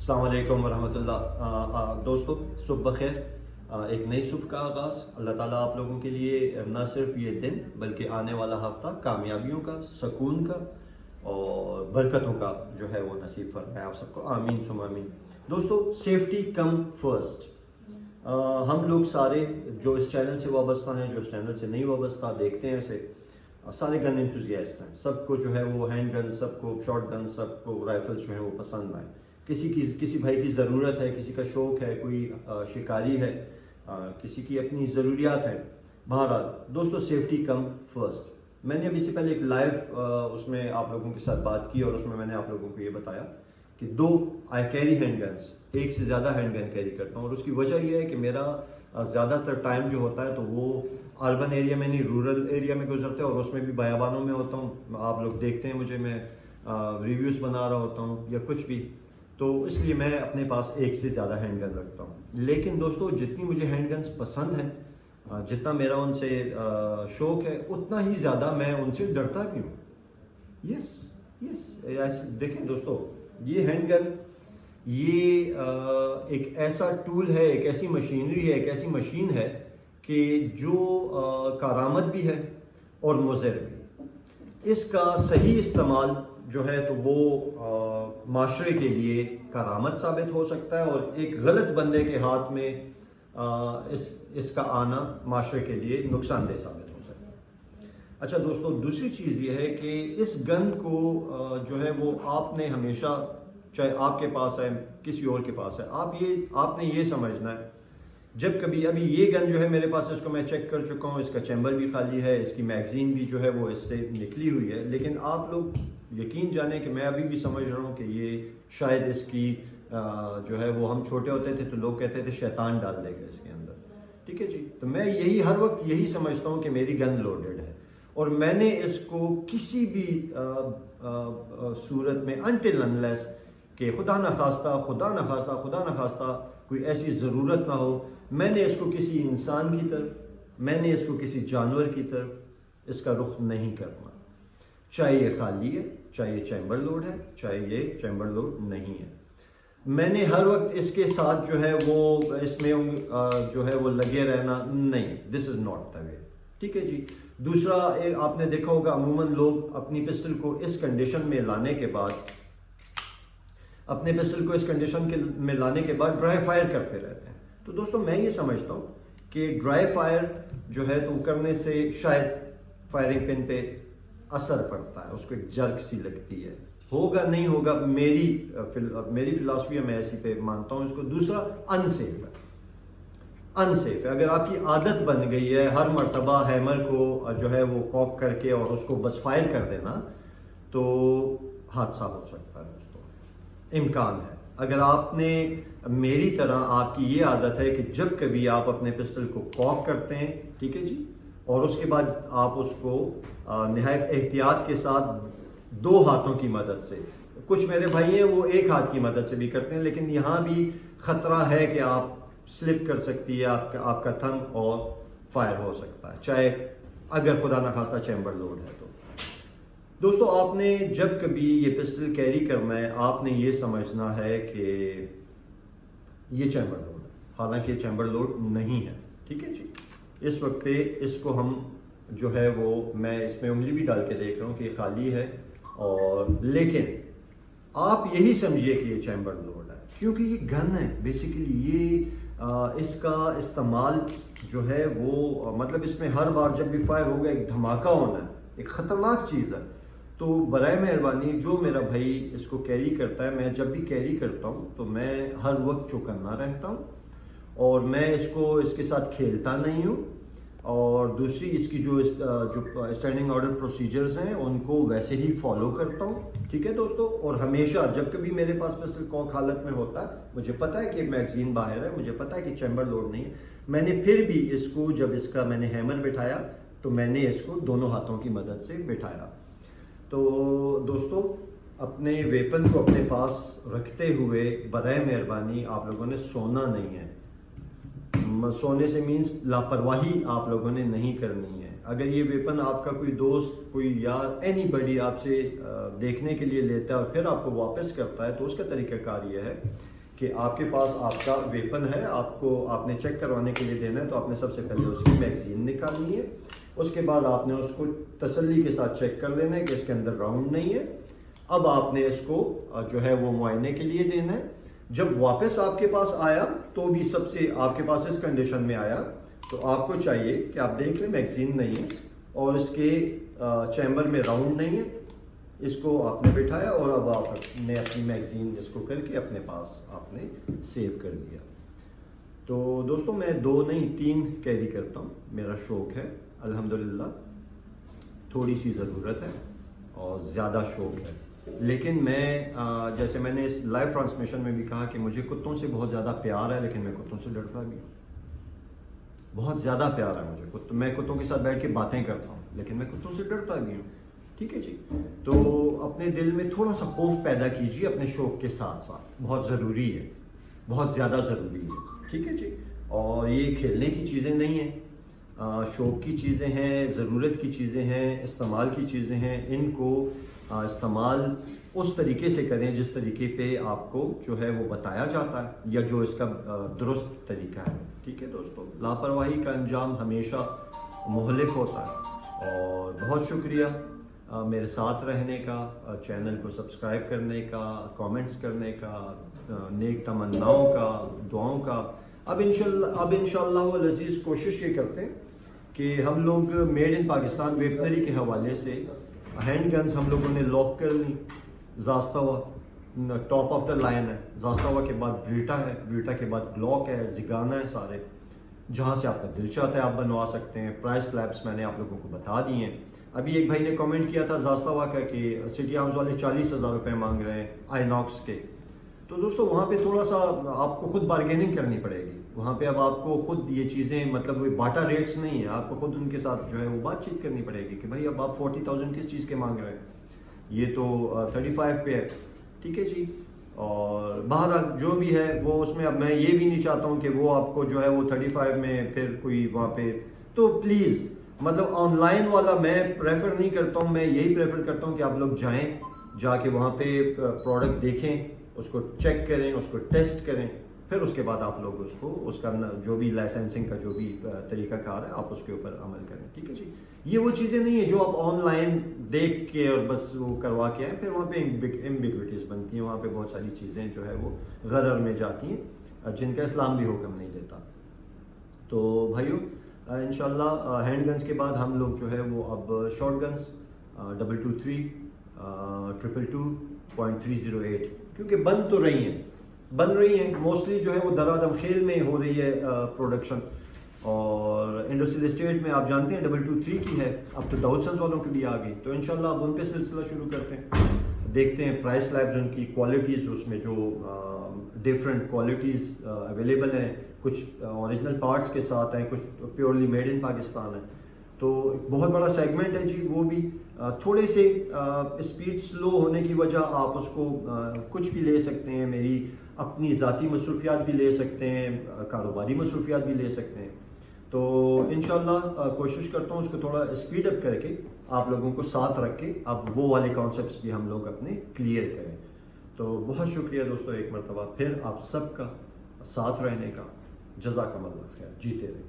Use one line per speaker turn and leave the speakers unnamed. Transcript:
السلام علیکم ورحمۃ اللہ۔ دوستو صبح بخیر۔ ایک نئی صبح کا آغاز اللہ تعالیٰ آپ لوگوں کے لیے نہ صرف یہ دن بلکہ آنے والا ہفتہ کامیابیوں کا، سکون کا اور برکتوں کا جو ہے وہ نصیب فرمائے آپ سب کو، آمین ثم آمین۔ دوستو سیفٹی کم فرسٹ۔ ہم لوگ سارے جو اس چینل سے وابستہ ہیں، جو اس چینل سے نہیں وابستہ، دیکھتے ہیں اسے، سارے گن انتھوزیاسٹ ہیں۔ سب کو جو ہے وہ ہینڈ گن، سب کو شارٹ گن، سب کو رائفلس جو ہے وہ پسند آئیں۔ کسی بھائی کی ضرورت ہے، کسی کا شوق ہے، کوئی شکاری ہے، کسی کی اپنی ضروریات ہیں۔ بہرحال دوستو سیفٹی کم فرسٹ۔ میں نے ابھی سے پہلے ایک لائیو اس میں آپ لوگوں کے ساتھ بات کی، اور اس میں نے آپ لوگوں کو یہ بتایا کہ آئی کیری ہینڈ گنس، ایک سے زیادہ ہینڈ گن کیری کرتا ہوں، اور اس کی وجہ یہ ہے کہ میرا زیادہ تر ٹائم جو ہوتا ہے تو وہ اربن ایریا میں نہیں، رورل ایریا میں گزرتے ہیں، اور اس میں بھی بیابانوں میں ہوتا ہوں۔ آپ لوگ دیکھتے ہیں مجھے، میں ریویوز بنا رہا ہوتا ہوں یا کچھ بھی، تو اس لیے میں اپنے پاس ایک سے زیادہ ہینڈ گن رکھتا ہوں۔ لیکن دوستو جتنی مجھے ہینڈ گنز پسند ہیں، جتنا میرا ان سے شوق ہے، اتنا ہی زیادہ میں ان سے ڈرتا بھی ہوں۔ یس دیکھیں دوستو، یہ ہینڈ گن یہ ایک ایسا ٹول ہے، ایک ایسی مشینری ہے، ایک ایسی مشین ہے کہ جو کارآمد بھی ہے اور مضر بھی۔ اس کا صحیح استعمال جو ہے تو وہ معاشرے کے لیے کارآمد ثابت ہو سکتا ہے، اور ایک غلط بندے کے ہاتھ میں اس کا آنا معاشرے کے لیے نقصان دہ ثابت ہو سکتا ہے۔ اچھا دوستو، دوسری چیز یہ ہے کہ اس گن کو جو ہے وہ آپ نے ہمیشہ، چاہے آپ کے پاس ہے کسی اور کے پاس ہے، آپ نے یہ سمجھنا ہے، جب کبھی ابھی یہ گن جو ہے میرے پاس، اس کو میں چیک کر چکا ہوں، اس کا چیمبر بھی خالی ہے، اس کی میگزین بھی جو ہے وہ اس سے نکلی ہوئی ہے، لیکن آپ لوگ یقین جانیں کہ میں ابھی بھی سمجھ رہا ہوں کہ یہ شاید اس کی جو ہے وہ، ہم چھوٹے ہوتے تھے تو لوگ کہتے تھے شیطان ڈال دے گا اس کے اندر، ٹھیک ہے جی۔ تو میں ہر وقت یہی سمجھتا ہوں کہ میری گن لوڈڈ ہے، اور میں نے اس کو کسی بھی صورت میں انٹل انلیس کہ خدا نخواستہ کوئی ایسی ضرورت نہ ہو، میں نے اس کو کسی انسان کی طرف، میں نے اس کو کسی جانور کی طرف اس کا رخ نہیں کرنا، چاہے یہ خالی ہے، چاہے یہ چیمبر لوڈ ہے، چاہے یہ چیمبر لوڈ نہیں ہے۔ میں نے ہر وقت اس کے ساتھ جو ہے وہ اس میں جو ہے وہ لگے رہنا نہیں، دس از ناٹ دا وے، ٹھیک ہے جی۔ دوسرا آپ نے دیکھا ہوگا عموماً لوگ اپنی پسٹل کو اس کنڈیشن میں لانے کے بعد، ڈرائی فائر کرتے رہتے ہیں۔ تو دوستو میں یہ سمجھتا ہوں کہ ڈرائی فائر جو ہے تو کرنے سے شاید فائرنگ پن پہ اثر پڑتا ہے، اس کو ایک جرک سی لگتی ہے، ہوگا نہیں ہوگا، میری فلاسفی ہے، میں ایسی پہ مانتا ہوں اس کو۔ دوسرا انسیف ہے، اگر آپ کی عادت بن گئی ہے ہر مرتبہ ہیمر کو جو ہے وہ کاک کر کے اور اس کو بس فائر کر دینا، تو حادثہ ہو سکتا ہے دوستو، امکان ہے۔ اگر آپ نے میری طرح آپ کی یہ عادت ہے کہ جب کبھی آپ اپنے پسٹل کو کاک کرتے ہیں، ٹھیک ہے جی، اور اس کے بعد آپ اس کو نہایت احتیاط کے ساتھ 2 ہاتھوں کی مدد سے، کچھ میرے بھائی ہیں وہ 1 ہاتھ کی مدد سے بھی کرتے ہیں، لیکن یہاں بھی خطرہ ہے کہ آپ سلپ کر سکتی ہے آپ کا تھم، اور فائر ہو سکتا ہے، چاہے اگر خدا نخواستہ چیمبر لوڈ ہے تو۔ دوستو آپ نے جب کبھی یہ پسٹل کیری کرنا ہے، آپ نے یہ سمجھنا ہے کہ یہ چیمبر لوڈ ہے، حالانکہ یہ چیمبر لوڈ نہیں ہے، ٹھیک ہے جی۔ اس وقت پہ اس کو ہم جو ہے وہ، میں اس میں انگلی بھی ڈال کے دیکھ رہا ہوں کہ یہ خالی ہے، اور لیکن آپ یہی سمجھیے کہ یہ چیمبر لوڈ ہے، کیونکہ یہ گن ہے بیسیکلی، یہ اس کا استعمال جو ہے وہ، مطلب اس میں ہر بار جب بھی فائر ہوگا ایک دھماکہ ہونا ہے، ایک خطرناک چیز ہے۔ تو برائے مہربانی جو میرا بھائی اس کو کیری کرتا ہے، میں جب بھی کیری کرتا ہوں تو میں ہر وقت چوکنا رہتا ہوں، اور میں اس کے ساتھ کھیلتا نہیں ہوں، اور دوسری اس کی جو اسٹینڈنگ آرڈر پروسیجرز ہیں ان کو ویسے ہی فالو کرتا ہوں، ٹھیک ہے دوستو۔ اور ہمیشہ جب کبھی میرے پاس پسٹل کاک حالت میں ہوتا ہے، مجھے پتہ ہے کہ میگزین باہر ہے، مجھے پتہ ہے کہ چیمبر لوڈ نہیں ہے، میں نے پھر بھی اس کو، جب اس کا میں نے ہیمر بٹھایا تو میں نے اس کو 2 ہاتھوں کی مدد سے بٹھایا۔ تو دوستو اپنے ویپن کو اپنے پاس رکھتے ہوئے برائے مہربانی آپ لوگوں نے سونا نہیں ہے، سونے سے مینس لاپرواہی آپ لوگوں نے نہیں کرنی ہے۔ اگر یہ ویپن آپ کا کوئی دوست، کوئی یار، اینی بڈی آپ سے دیکھنے کے لیے لیتا ہے اور پھر آپ کو واپس کرتا ہے، تو اس کا طریقہ کار یہ ہے کہ آپ کے پاس آپ کا ویپن ہے, آپ نے چیک کروانے کے لیے دینا ہے, تو آپ نے سب سے پہلے اس کی میگزین نکالنی ہے. اس کے بعد آپ نے اس کو تسلی کے ساتھ چیک کر لینا ہے کہ اس کے اندر راؤنڈ نہیں ہے. اب آپ نے اس کو جو ہے وہ معائنے کے لیے دینا ہے. جب واپس آپ کے پاس آیا تو بھی سب سے آپ کے پاس اس کنڈیشن میں آیا تو آپ کو چاہیے کہ آپ دیکھ لیں میگزین نہیں ہے اور اس کے چیمبر میں راؤنڈ نہیں ہے. اس کو آپ نے بٹھایا اور اب آپ نے اپنی میگزین اس کو کر کے اپنے پاس آپ نے سیو کر دیا. تو دوستوں میں 2 نہیں 3 کیری کرتا ہوں, میرا شوق ہے الحمدللہ. تھوڑی سی ضرورت ہے اور زیادہ شوق ہے, لیکن میں جیسے میں نے اس لائیو ٹرانسمیشن میں بھی کہا کہ مجھے کتوں سے بہت زیادہ پیار ہے, لیکن میں کتوں سے ڈرتا بھی ہوں. بہت زیادہ پیار ہے مجھے, میں کتوں کے ساتھ بیٹھ کے باتیں کرتا ہوں, لیکن میں کتوں سے ڈرتا بھی ہوں. ٹھیک ہے جی, تو اپنے دل میں تھوڑا سا خوف پیدا کیجیے اپنے شوق کے ساتھ ساتھ, بہت ضروری ہے, بہت زیادہ ضروری ہے. ٹھیک ہے جی, اور یہ کھیلنے کی چیزیں نہیں ہیں, شوق کی چیزیں ہیں, ضرورت کی چیزیں ہیں, استعمال کی چیزیں ہیں. ان کو استعمال اس طریقے سے کریں جس طریقے پہ آپ کو جو ہے وہ بتایا جاتا ہے, یا جو اس کا درست طریقہ ہے. ٹھیک ہے دوستو, لاپرواہی کا انجام ہمیشہ مہلک ہوتا ہے. اور بہت شکریہ میرے ساتھ رہنے کا, چینل کو سبسکرائب کرنے کا, کامنٹس کرنے کا, نیک تمناؤں کا, دعاؤں کا. اب انشاءاللہ العزیز کوشش یہ کرتے ہیں کہ ہم لوگ میڈ ان پاکستان ویپنری کے حوالے سے ہینڈ گنز ہم لوگوں نے لاک کر لی. زاستاوا ٹاپ آف دا لائن ہے, زاستاوا کے بعد بریٹا ہے, بریٹا کے بعد گلاک ہے, زگانا ہے. سارے جہاں سے آپ کا دل چاہتا ہے آپ بنوا سکتے ہیں. پرائس سلیبس میں نے آپ لوگوں کو بتا دی ہیں. ابھی ایک بھائی نے کامنٹ کیا تھا زاستاوا کا کہ سٹی آرمز والے 40,000 روپے مانگ رہے ہیں آئی ناکس کے. تو دوستو وہاں پہ تھوڑا سا آپ کو خود بارگیننگ کرنی پڑے گی. وہاں پہ اب آپ کو خود یہ چیزیں مطلب باٹا ریٹس نہیں ہیں, آپ کو خود ان کے ساتھ جو ہے وہ بات چیت کرنی پڑے گی کہ بھائی اب آپ 40,000 کس چیز کے مانگ رہے ہیں, یہ تو 35 پہ ہے. ٹھیک ہے جی, اور بہرحال جو بھی ہے وہ اس میں اب میں یہ بھی نہیں چاہتا ہوں کہ وہ آپ کو جو ہے وہ 35 میں پھر کوئی وہاں پہ. تو پلیز مطلب آن لائن والا میں پریفر نہیں کرتا ہوں. میں یہی پریفر کرتا ہوں کہ آپ لوگ جائیں, جا کے وہاں پہ پروڈکٹ دیکھیں, اس کو چیک کریں, اس کو ٹیسٹ کریں, پھر اس کے بعد آپ لوگ اس کا جو بھی لائسنسنگ کا جو بھی طریقہ کار ہے آپ اس کے اوپر عمل کریں. ٹھیک ہے جی, یہ وہ چیزیں نہیں ہیں جو آپ آن لائن دیکھ کے اور بس وہ کروا کے آئیں. پھر وہاں پہ ایمبیگوٹیز بنتی ہیں, وہاں پہ بہت ساری چیزیں جو ہے وہ غرر میں جاتی ہیں جن کا اسلام بھی حکم نہیں دیتا. تو بھائیو انشاءاللہ ہینڈ گنز کے بعد ہم لوگ جو ہے وہ اب شارٹ گنز 223 222.308 کیونکہ بن تو بن رہی ہیں موسٹلی جو ہے وہ درادم خیل میں ہو رہی ہے پروڈکشن. اور انڈسٹریل اسٹیٹ میں آپ جانتے ہیں 223 کی ہے, اب تو ڈاؤڈسنز والوں کی بھی آ گئی. تو انشاءاللہ اب ان پہ سلسلہ شروع کرتے ہیں, دیکھتے ہیں پرائس لیبز ان کی کوالٹیز, اس میں جو ڈفرینٹ کوالٹیز اویلیبل ہیں, کچھ اوریجنل پارٹس کے ساتھ ہیں, کچھ پیورلی میڈ ان پاکستان ہے. تو بہت بڑا سیگمنٹ ہے جی. وہ بھی تھوڑے سے اسپیڈ سلو ہونے کی وجہ آپ اس کو کچھ بھی لے سکتے ہیں, میری اپنی ذاتی مصروفیات بھی لے سکتے ہیں, کاروباری مصروفیات بھی لے سکتے ہیں. تو انشاءاللہ کوشش کرتا ہوں اس کو تھوڑا اسپیڈ اپ کر کے آپ لوگوں کو ساتھ رکھ کے اب وہ والے کانسیپٹس بھی ہم لوگ اپنے کلیئر کریں. تو بہت شکریہ دوستو ایک مرتبہ پھر آپ سب کا ساتھ رہنے کا. جزاکم اللہ خیر, جیتے رہے.